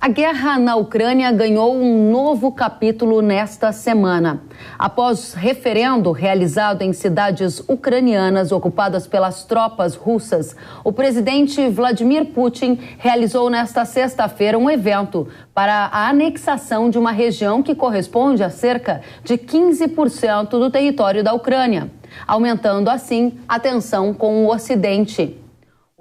A guerra na Ucrânia ganhou um novo capítulo nesta semana. Após referendo realizado em cidades ucranianas ocupadas pelas tropas russas, o presidente Vladimir Putin realizou nesta sexta-feira um evento para a anexação de uma região que corresponde a cerca de 15% do território da Ucrânia, aumentando assim a tensão com o Ocidente.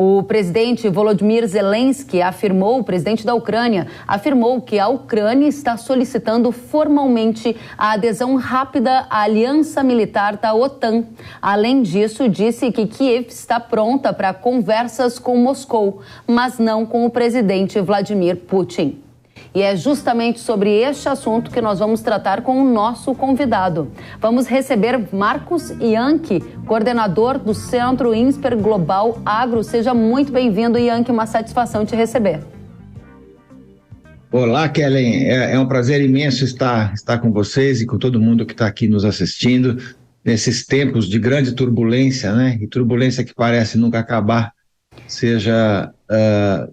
O presidente Volodymyr Zelensky o presidente da Ucrânia, afirmou que a Ucrânia está solicitando formalmente a adesão rápida à aliança militar da OTAN. Além disso, disse que Kiev está pronta para conversas com Moscou, mas não com o presidente Vladimir Putin. E é justamente sobre este assunto que nós vamos tratar com o nosso convidado. Vamos receber Marcos Yankee, coordenador do Centro INSPER Global Agro. Seja muito bem-vindo, Yankee, uma satisfação te receber. Olá, Kellen. É um prazer imenso estar com vocês e com todo mundo que está aqui nos assistindo nesses tempos de grande turbulência, né? E turbulência que parece nunca acabar, seja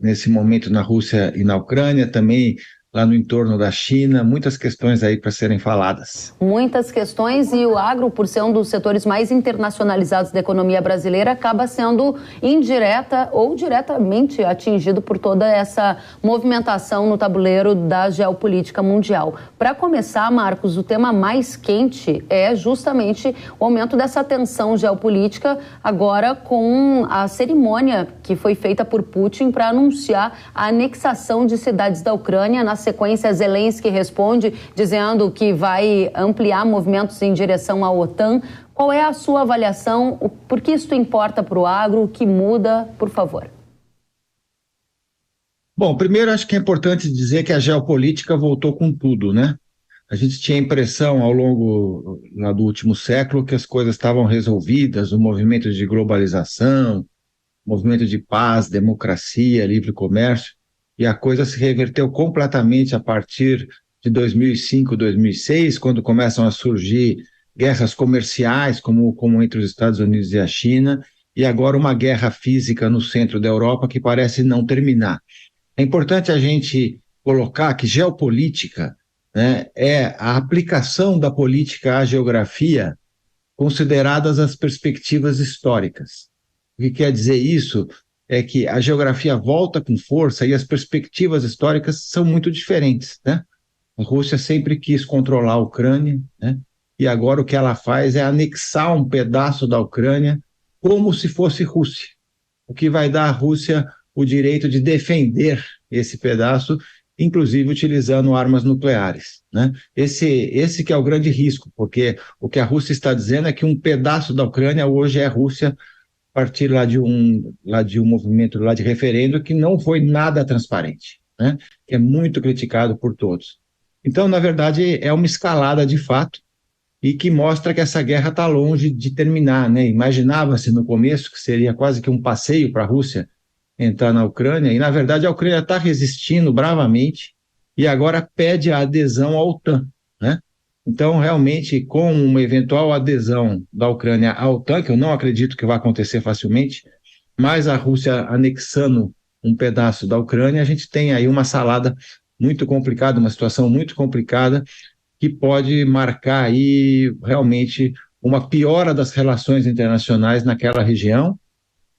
nesse momento na Rússia e na Ucrânia, também lá no entorno da China, muitas questões aí para serem faladas. Muitas questões, e o agro, por ser um dos setores mais internacionalizados da economia brasileira, acaba sendo indireta ou diretamente atingido por toda essa movimentação no tabuleiro da geopolítica mundial. Para começar, Marcos, o tema mais quente é justamente o aumento dessa tensão geopolítica, agora com a cerimônia que foi feita por Putin para anunciar a anexação de cidades da Ucrânia. Na sequência, Zelensky responde dizendo que vai ampliar movimentos em direção à OTAN. Qual é a sua avaliação? Por que isso importa para o agro? O que muda? Por favor. Bom, primeiro acho que é importante dizer que a geopolítica voltou com tudo, né? A gente tinha a impressão ao longo lá do último século que as coisas estavam resolvidas, o movimento de globalização, movimento de paz, democracia, livre comércio, e a coisa se reverteu completamente a partir de 2005, 2006, quando começam a surgir guerras comerciais, como entre os Estados Unidos e a China, e agora uma guerra física no centro da Europa que parece não terminar. É importante a gente colocar que geopolítica, né, é a aplicação da política à geografia consideradas as perspectivas históricas. O que quer dizer isso é que a geografia volta com força e as perspectivas históricas são muito diferentes, né? A Rússia sempre quis controlar a Ucrânia, né? E agora o que ela faz é anexar um pedaço da Ucrânia como se fosse Rússia, o que vai dar à Rússia o direito de defender esse pedaço, inclusive utilizando armas nucleares, né? Esse que é o grande risco, porque o que a Rússia está dizendo é que um pedaço da Ucrânia hoje é Rússia, a partir lá de um movimento lá de referendo que não foi nada transparente, né? Que é muito criticado por todos. Então, na verdade, é uma escalada de fato e que mostra que essa guerra está longe de terminar, né? Imaginava-se no começo que seria quase que um passeio para a Rússia entrar na Ucrânia e, na verdade, a Ucrânia está resistindo bravamente e agora pede a adesão à OTAN, né? Então, realmente, com uma eventual adesão da Ucrânia à OTAN, que eu não acredito que vai acontecer facilmente, mas a Rússia anexando um pedaço da Ucrânia, a gente tem aí uma salada muito complicada, uma situação muito complicada, que pode marcar aí realmente uma piora das relações internacionais naquela região,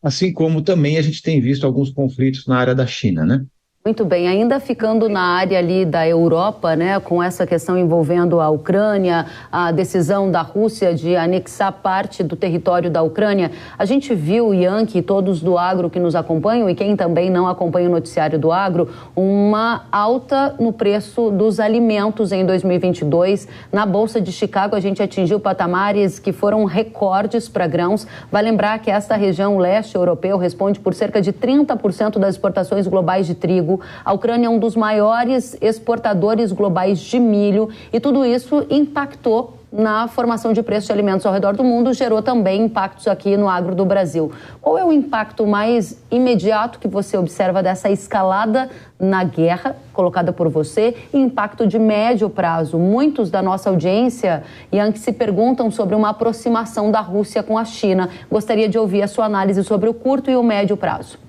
assim como também a gente tem visto alguns conflitos na área da China, né? Muito bem, ainda ficando na área ali da Europa, né, com essa questão envolvendo a Ucrânia, a decisão da Rússia de anexar parte do território da Ucrânia, a gente viu, Yankee, todos do agro que nos acompanham e quem também não acompanha o noticiário do agro, uma alta no preço dos alimentos em 2022. Na Bolsa de Chicago a gente atingiu patamares que foram recordes para grãos. Vai lembrar que esta região leste europeu responde por cerca de 30% das exportações globais de trigo. A Ucrânia é um dos maiores exportadores globais de milho e tudo isso impactou na formação de preços de alimentos ao redor do mundo, gerou também impactos aqui no agro do Brasil. Qual é o impacto mais imediato que você observa dessa escalada na guerra colocada por você e impacto de médio prazo? Muitos da nossa audiência, Yankee, se perguntam sobre uma aproximação da Rússia com a China. Gostaria de ouvir a sua análise sobre o curto e o médio prazo.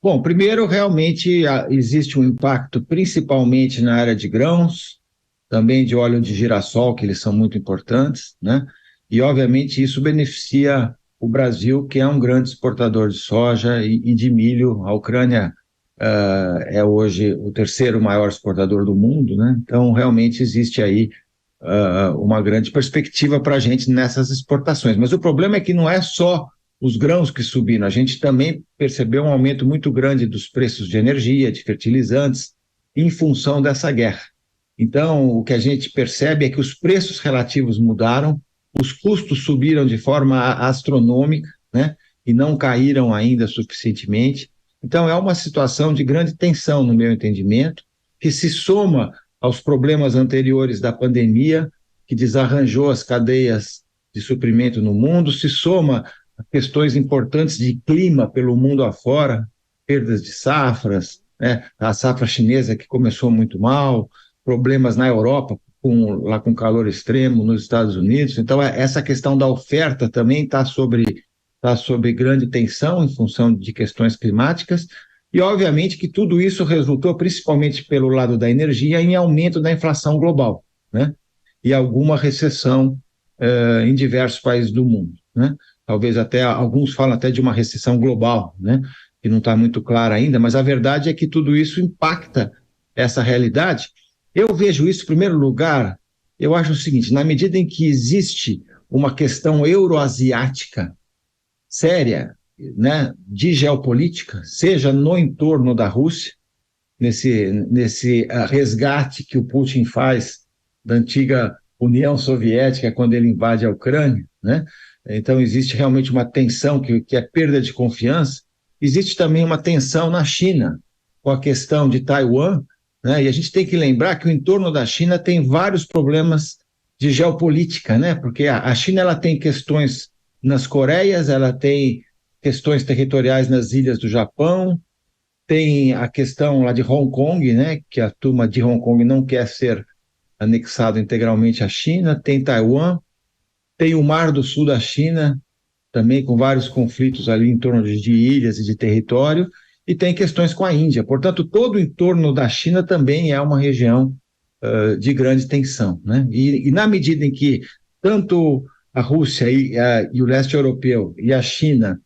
Bom, primeiro, realmente existe um impacto principalmente na área de grãos, também de óleo de girassol, que eles são muito importantes, né? E, obviamente, isso beneficia o Brasil, que é um grande exportador de soja e de milho. A Ucrânia é hoje o terceiro maior exportador do mundo, né? Então, realmente existe aí uma grande perspectiva para a gente nessas exportações. Mas o problema é que não é só os grãos que subiram, a gente também percebeu um aumento muito grande dos preços de energia, de fertilizantes, em função dessa guerra. Então, o que a gente percebe é que os preços relativos mudaram, os custos subiram de forma astronômica, né, e não caíram ainda suficientemente. Então, é uma situação de grande tensão, no meu entendimento, que se soma aos problemas anteriores da pandemia, que desarranjou as cadeias de suprimento no mundo, se soma a questões importantes de clima pelo mundo afora, perdas de safras, né, a safra chinesa que começou muito mal, problemas na Europa, lá com calor extremo, nos Estados Unidos. Então, essa questão da oferta também está sob grande tensão em função de questões climáticas, e obviamente que tudo isso resultou, principalmente pelo lado da energia, em aumento da inflação global, né? E alguma recessão em diversos países do mundo, né? Talvez até, alguns falam até de uma recessão global, né? Que não está muito clara ainda, mas a verdade é que tudo isso impacta essa realidade. Eu vejo isso, em primeiro lugar, eu acho o seguinte: na medida em que existe uma questão euroasiática séria, né, de geopolítica, seja no entorno da Rússia, nesse resgate que o Putin faz da antiga União Soviética quando ele invade a Ucrânia, né? Então existe realmente uma tensão que é perda de confiança. Existe também uma tensão na China, com a questão de Taiwan, né? E a gente tem que lembrar que o entorno da China tem vários problemas de geopolítica, né? Porque a China ela tem questões nas Coreias, ela tem questões territoriais nas ilhas do Japão, tem a questão lá de Hong Kong, né? Que a turma de Hong Kong não quer ser anexado integralmente à China, tem Taiwan, tem o Mar do Sul da China, também com vários conflitos ali em torno de ilhas e de território, e tem questões com a Índia. Portanto, todo o entorno da China também é uma região de grande tensão, né? E na medida em que tanto a Rússia e o leste europeu e a China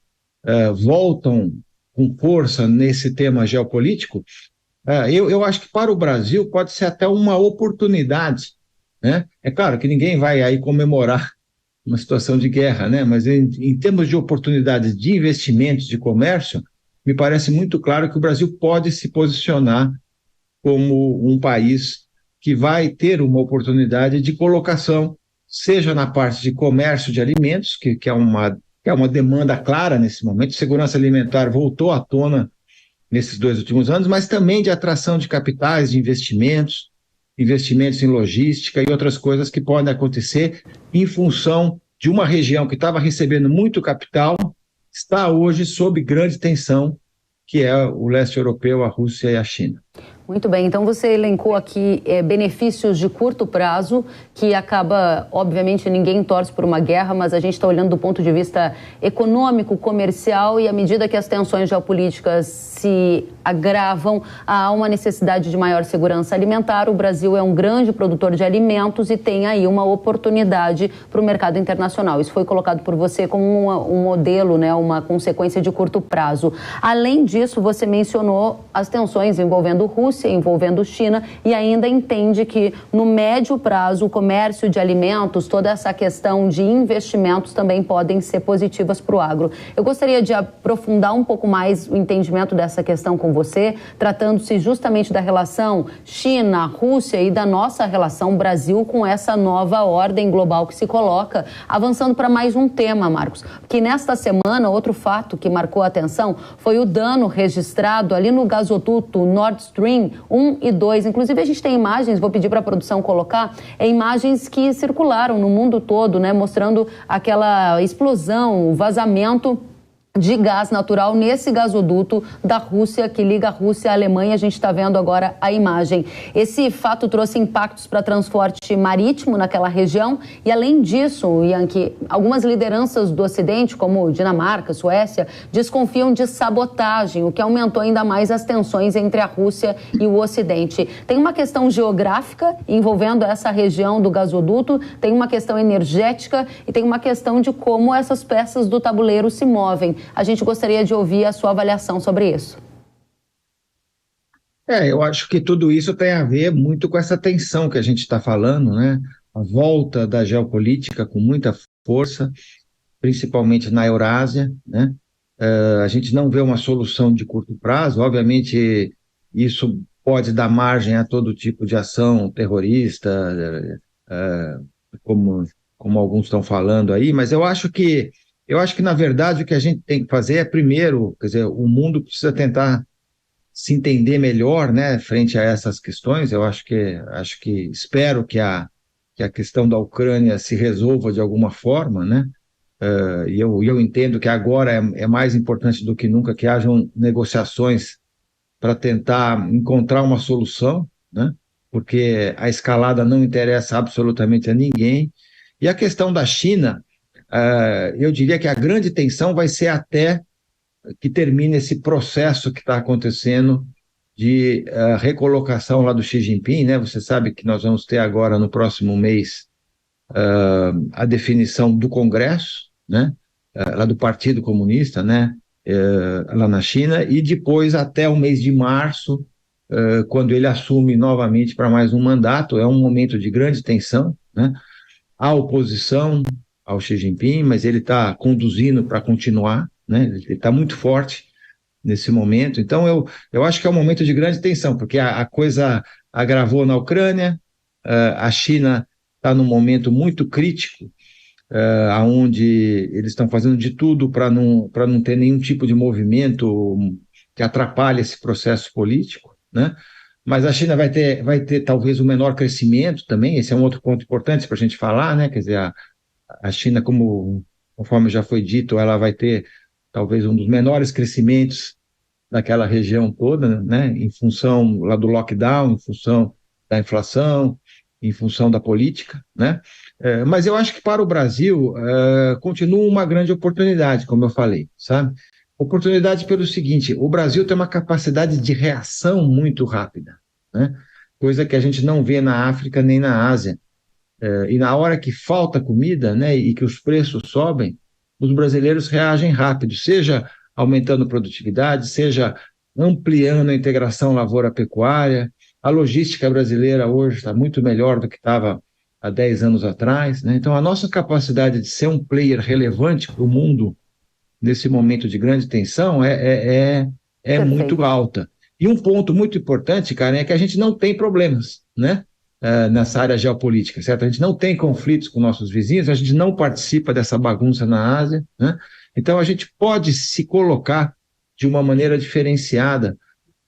voltam com força nesse tema geopolítico, eu acho que para o Brasil pode ser até uma oportunidade, né? É claro que ninguém vai aí comemorar uma situação de guerra, né? Mas em termos de oportunidades de investimentos, de comércio, me parece muito claro que o Brasil pode se posicionar como um país que vai ter uma oportunidade de colocação, seja na parte de comércio de alimentos, que é uma demanda clara nesse momento. Segurança alimentar voltou à tona nesses 2 últimos anos, mas também de atração de capitais, de investimentos em logística e outras coisas que podem acontecer em função de uma região que estava recebendo muito capital, está hoje sob grande tensão, que é o leste europeu, a Rússia e a China. Muito bem, então você elencou aqui benefícios de curto prazo, que acaba, obviamente, ninguém torce por uma guerra, mas a gente está olhando do ponto de vista econômico, comercial, e à medida que as tensões geopolíticas se agravam, há uma necessidade de maior segurança alimentar. O Brasil é um grande produtor de alimentos e tem aí uma oportunidade para o mercado internacional. Isso foi colocado por você como um modelo, né, uma consequência de curto prazo. Além disso, você mencionou as tensões envolvendo Rússia, envolvendo China, e ainda entende que no médio prazo o comércio de alimentos, toda essa questão de investimentos também podem ser positivas para o agro. Eu gostaria de aprofundar um pouco mais o entendimento dessa questão com você, tratando-se justamente da relação China-Rússia e da nossa relação Brasil com essa nova ordem global que se coloca, avançando para mais um tema, Marcos, que nesta semana outro fato que marcou a atenção foi o dano registrado ali no gasoduto Nord Stream 1 e 2. Inclusive, a gente tem imagens, vou pedir para a produção colocar, imagens que circularam no mundo todo, né, mostrando aquela explosão, o vazamento de gás natural nesse gasoduto da Rússia, que liga a Rússia à Alemanha. A gente está vendo agora a imagem. Esse fato trouxe impactos para transporte marítimo naquela região e, além disso, Yankee, algumas lideranças do Ocidente, como Dinamarca, Suécia, desconfiam de sabotagem, o que aumentou ainda mais as tensões entre a Rússia e o Ocidente. Tem uma questão geográfica envolvendo essa região do gasoduto, tem uma questão energética e tem uma questão de como essas peças do tabuleiro se movem. A gente gostaria de ouvir a sua avaliação sobre isso. Eu acho que tudo isso tem a ver muito com essa tensão que a gente está falando, né? A volta da geopolítica com muita força, principalmente na Eurásia, né? A gente não vê uma solução de curto prazo. Obviamente, isso pode dar margem a todo tipo de ação terrorista, como alguns estão falando aí, mas eu acho que, na verdade, o que a gente tem que fazer é, primeiro, quer dizer, o mundo precisa tentar se entender melhor, né, frente a essas questões. Eu espero que a questão da Ucrânia se resolva de alguma forma, né, e eu entendo que agora é mais importante do que nunca que hajam negociações para tentar encontrar uma solução, né, porque a escalada não interessa absolutamente a ninguém. E a questão da China, eu diria que a grande tensão vai ser até que termine esse processo que está acontecendo de recolocação lá do Xi Jinping, né? Você sabe que nós vamos ter agora, no próximo mês, a definição do Congresso, né? Lá do Partido Comunista, né? Lá na China, e depois até o mês de março, quando ele assume novamente para mais um mandato. É um momento de grande tensão, né? Há oposição ao Xi Jinping, mas ele está conduzindo para continuar, né? Ele está muito forte nesse momento. Então, eu acho que é um momento de grande tensão, porque a coisa agravou na Ucrânia, a China está num momento muito crítico, onde eles estão fazendo de tudo para não ter nenhum tipo de movimento que atrapalhe esse processo político, né? Mas a China vai ter talvez o menor crescimento também. Esse é um outro ponto importante para a gente falar, né? Quer dizer, a China, conforme já foi dito, ela vai ter talvez um dos menores crescimentos daquela região toda, né? Em função lá do lockdown, em função da inflação, em função da política, né? Mas eu acho que para o Brasil continua uma grande oportunidade, como eu falei, sabe? Oportunidade pelo seguinte: o Brasil tem uma capacidade de reação muito rápida, né? Coisa que a gente não vê na África nem na Ásia. E na hora que falta comida, né, e que os preços sobem, os brasileiros reagem rápido, seja aumentando produtividade, seja ampliando a integração lavoura-pecuária. A logística brasileira hoje está muito melhor do que estava há 10 anos atrás, né? Então, a nossa capacidade de ser um player relevante para o mundo nesse momento de grande tensão é muito alta. E um ponto muito importante, Karen, é que a gente não tem problemas, né? Nessa área geopolítica, certo? A gente não tem conflitos com nossos vizinhos, a gente não participa dessa bagunça na Ásia, né? Então a gente pode se colocar de uma maneira diferenciada,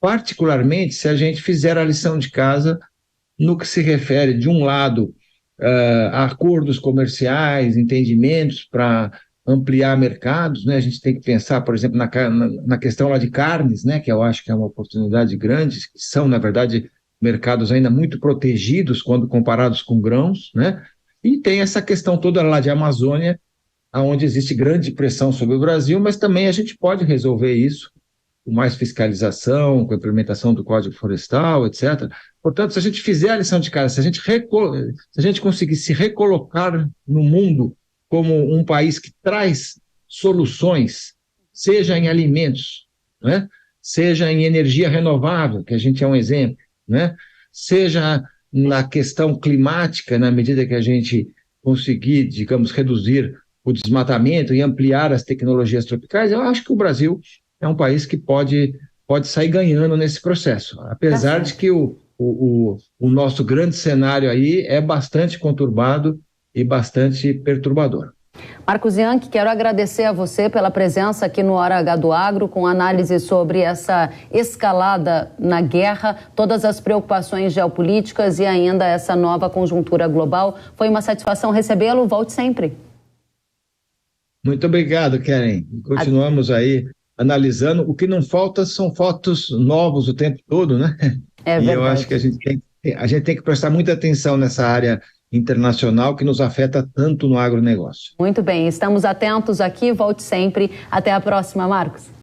particularmente se a gente fizer a lição de casa no que se refere, de um lado, a acordos comerciais, entendimentos para ampliar mercados, né? A gente tem que pensar, por exemplo, na questão lá de carnes, né? Que eu acho que é uma oportunidade grande, que são, na verdade, mercados ainda muito protegidos quando comparados com grãos, né? E tem essa questão toda lá de Amazônia, onde existe grande pressão sobre o Brasil, mas também a gente pode resolver isso com mais fiscalização, com a implementação do Código Florestal, etc. Portanto, se a gente fizer a lição de casa, se a gente conseguir se recolocar no mundo como um país que traz soluções, seja em alimentos, né? Seja em energia renovável, que a gente é um exemplo, né? Seja na questão climática, na medida que a gente conseguir, digamos, reduzir o desmatamento e ampliar as tecnologias tropicais, eu acho que o Brasil é um país que pode sair ganhando nesse processo, apesar de que o nosso grande cenário aí é bastante conturbado e bastante perturbador. Marcos Yankee, quero agradecer a você pela presença aqui no Hora H do Agro, com análise sobre essa escalada na guerra, todas as preocupações geopolíticas e ainda essa nova conjuntura global. Foi uma satisfação recebê-lo. Volte sempre. Muito obrigado, Keren. Continuamos aí analisando. O que não falta são fotos novos o tempo todo, né? É E eu acho que verdade. a gente tem que prestar muita atenção nessa área internacional que nos afeta tanto no agronegócio. Muito bem, estamos atentos aqui. Volte sempre. Até a próxima, Marcos.